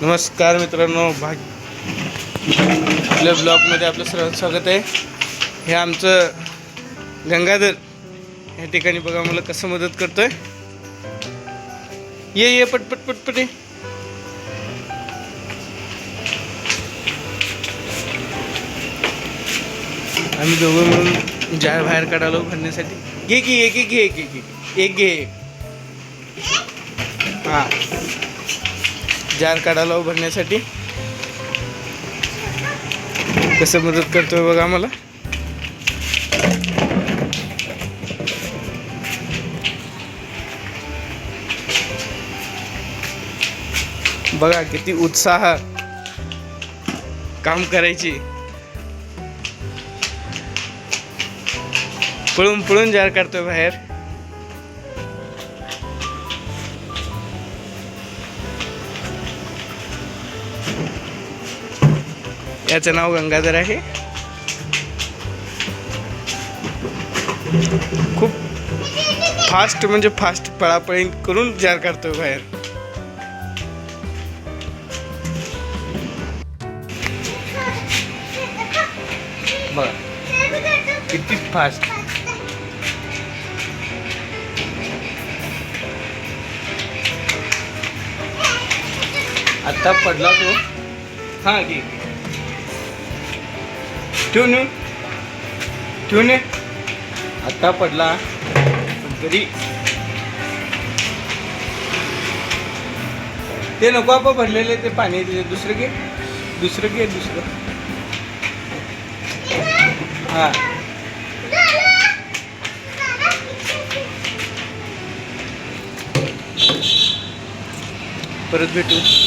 नमस्कार मित्रांनो, आपल्या ब्लॉगमध्ये आपलं सर्वांचं स्वागत आहे. हे आमचं गंगाधर या ठिकाणी बघा मला कसं मदत करतोय. ये पटपट पटपट ये. आम्ही दोघं मिळून जार बाहेर काढालो भरण्यासाठी. घे की एक घे. हां, जार काढायला भरण्यासाठी कसं मदत करतोय बघा मला. बघा किती उत्साह काम करायची. पळून पळून जार काढतोय बाहेर. याचं नाव गंगाधर आहे. खूप फास्ट म्हणजे फास्ट पळापळी करून जार काढतोय बाहेर. बघ किती फास्ट. आता पडला तो. हा घे, ठेवून आता पडला तरी ते नको आपण भरलेले ते पाणी. दुसरं घे. हा, परत भेटू.